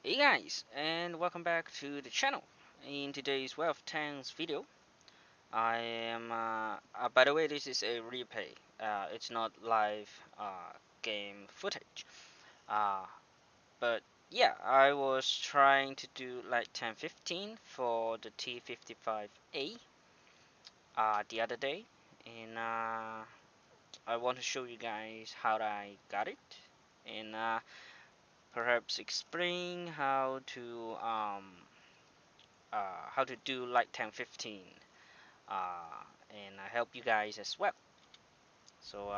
Hey guys, and welcome back to the channel. In today's Wealth Tanks video, I am, by the way, this is a replay. It's not live game footage. Uh, but yeah, I was trying to do like 1015 for the T55A the other day, and I want to show you guys how I got it, and perhaps explain how to do like 1015 and I help you guys as well. So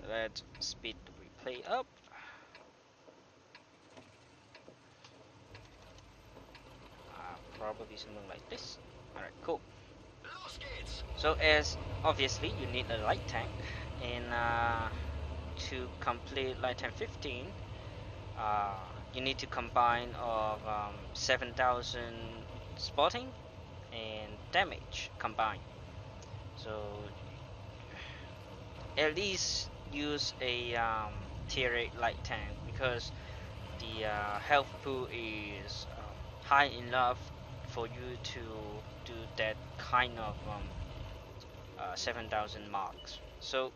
let's speed the replay up. Probably something like this. Alright, cool. So as obviously you need a light tank, and to complete light 1015 you need to combine of 7,000 spotting and damage combined. So at least use a tier 8 light tank, because the health pool is high enough for you to do that kind of 7,000 marks. So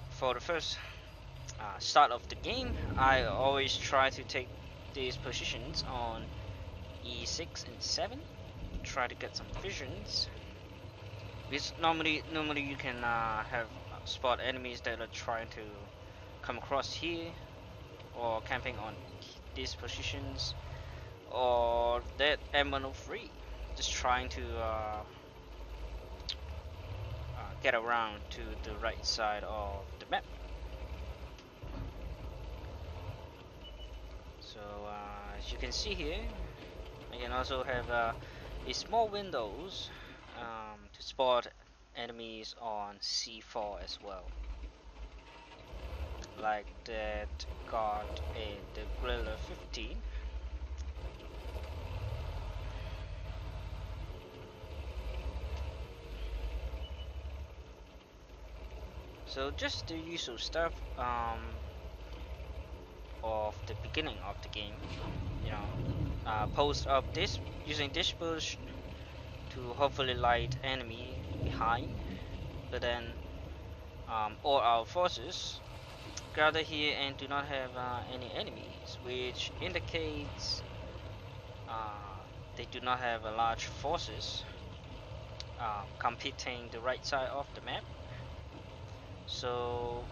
for the first start of the game, I always try to take these positions on E6 and 7, try to get some visions. Because normally you can have spot enemies that are trying to come across here, or camping on these positions, or that M103 just trying to get around to the right side of the map. So as you can see here, I can also have a small windows to spot enemies on C4 as well, like that guard in the Gorilla 15. So just the usual stuff of the beginning of the game, you know, post up this, using this bush to hopefully light enemy behind, but then all our forces gather here and do not have any enemies, which indicates they do not have a large forces competing the right side of the map. So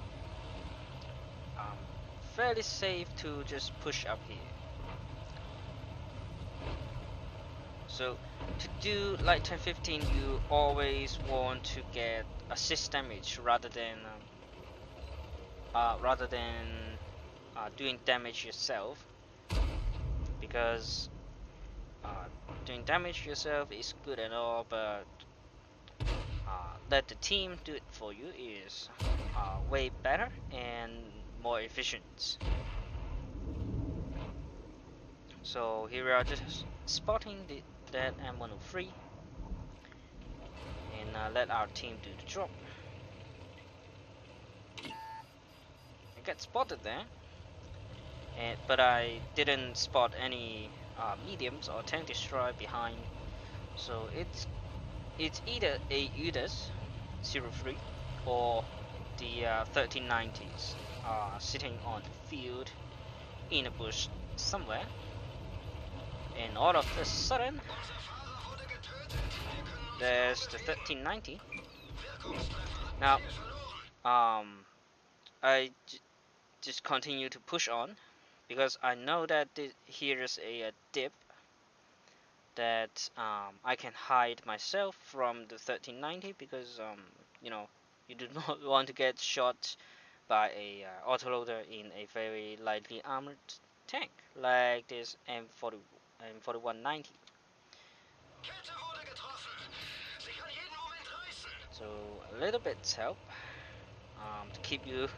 fairly safe to just push up here. So to do like 1015, you always want to get assist damage rather than doing damage yourself, because doing damage yourself is good and all, but let the team do it for you is way better and more efficient. So here we are just spotting that M103, and let our team do the drop. I got spotted there, but I didn't spot any mediums or tank destroyer behind. So it's either a UDAS 03 or the 1390s sitting on the field in a bush somewhere, and all of a sudden there's the 1390. Now I just continue to push on, because I know that here is a dip that I can hide myself from the 1390, because you know, you do not want to get shot by a autoloader in a very lightly armored tank like this M4190. So a little bit's help to keep you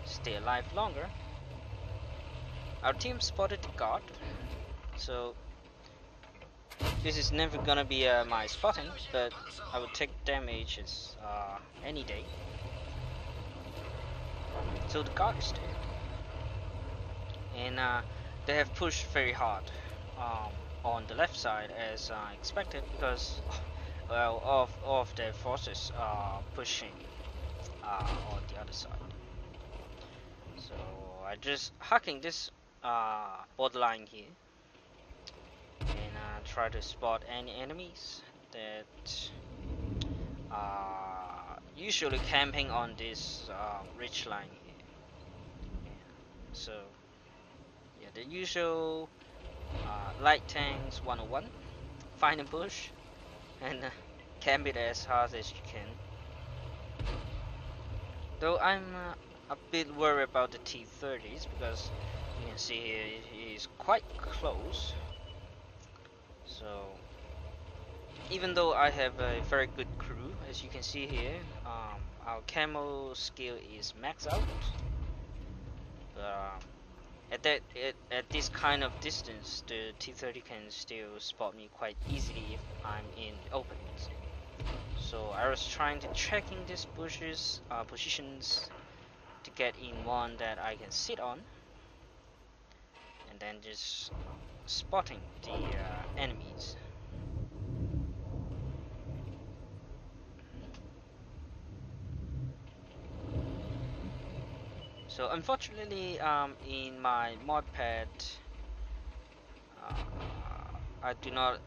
stay alive longer. Our team spotted the guard, so this is never gonna be my spotting, but I would take damages any day. So the guard is dead. and they have pushed very hard on the left side as expected, because well, of their forces pushing on the other side. So I just hacking this borderline here, and try to spot any enemies that usually camping on this ridge line here. Yeah. So yeah, the usual light tanks 101, find a bush and camp it as hard as you can. Though I'm a bit worried about the T-30s, because you can see here it is quite close. So even though I have a very good crew, as you can see here, our camo skill is maxed out. At this kind of distance, the T-30 can still spot me quite easily if I'm in open. So I was trying to checking these bushes positions to get in one that I can sit on, and then just spotting the enemies. So unfortunately, in my mod pad, I do not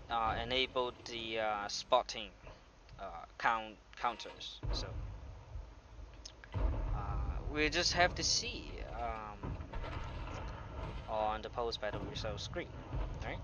enable the spotting counters. So we just have to see on the post battle result screen, right?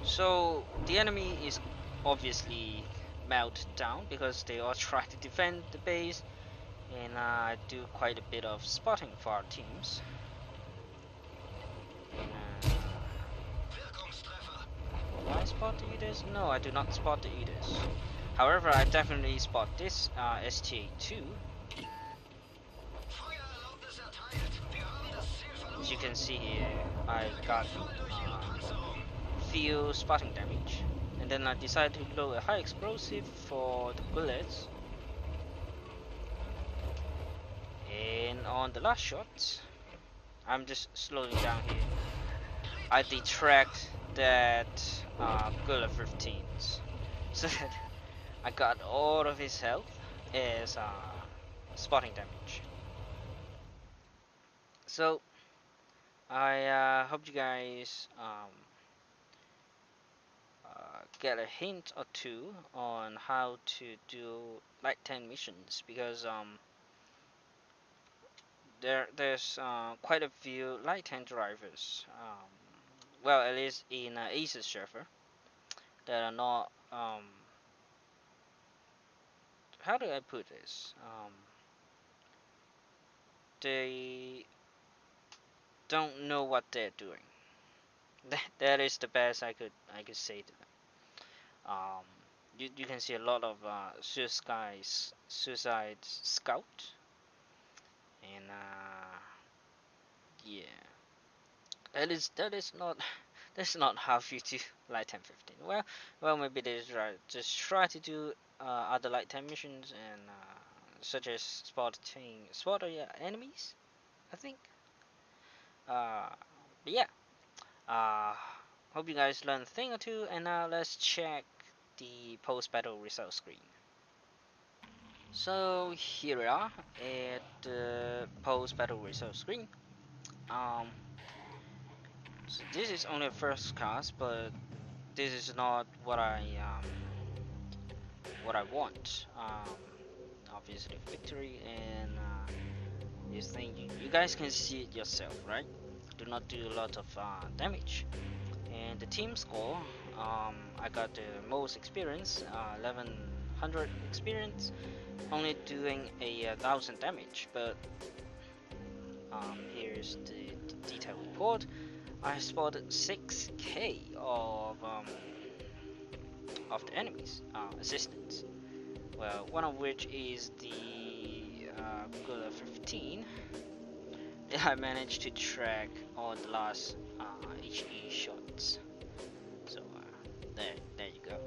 So the enemy is obviously melted down because they all try to defend the base, and I do quite a bit of spotting for our teams. And, do I spot the Eaters? No, I do not spot the Eaters. However, I definitely spot this STA2. As you can see here, I got few spotting damage, and then I decided to load a high explosive for the bullets. And on the last shot, I'm just slowing down here, I detract that LT-15s, so that I got all of his health as spotting damage. So I hope you guys get a hint or two on how to do light tank missions, because there's quite a few light tank drivers, well, at least in Asus server, that are not how do I put this, they don't know what they're doing. That is the best I could say to them. You can see a lot of suicide scout, and yeah, that is not that's not how you do light 1015. Well, maybe they just try to do other light 10 missions, and such as spotting enemies, I think. But yeah, hope you guys learned a thing or two, and now let's check the post-battle result screen. So here we are at the post-battle result screen. So this is only a first cast, but this is not what I want. Obviously victory, and this thing you guys can see it yourself, right? Do not do a lot of damage. And the team score, I got the most experience, 1100 experience, only doing a 1000 damage. But here's the detailed report. I spotted 6k of the enemies assistants. Well, one of which is the LT-15. I managed to track all the last HE shots. So there you go.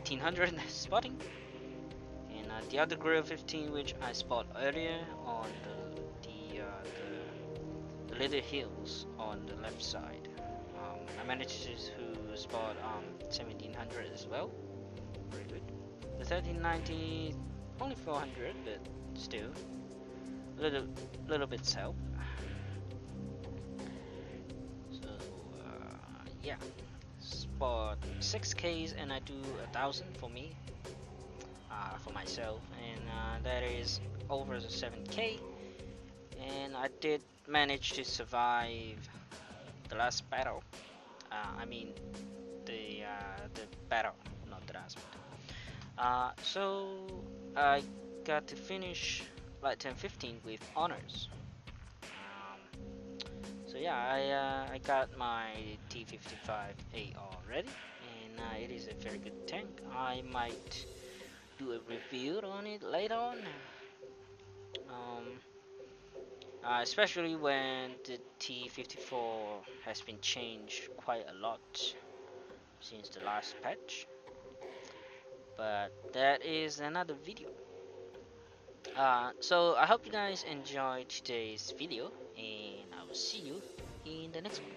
1800 spotting, and the other Grill 15 which I spot earlier on the little hills on the left side. I managed to spot 1700 as well, very good. The 1390 only 400, but still little bit south. So yeah, spot 6Ks and I do 1000 for me, for myself, and that is over the 7K, and I did manage to survive the last battle. I mean the battle, not the last battle. So I got to finish LT-15 with honors. So yeah, I got my T55A already, and it is a very good tank. I might do a review on it later on, especially when the T54 has been changed quite a lot since the last patch. But that is another video. So I hope you guys enjoyed today's video, and I will see you in the next one.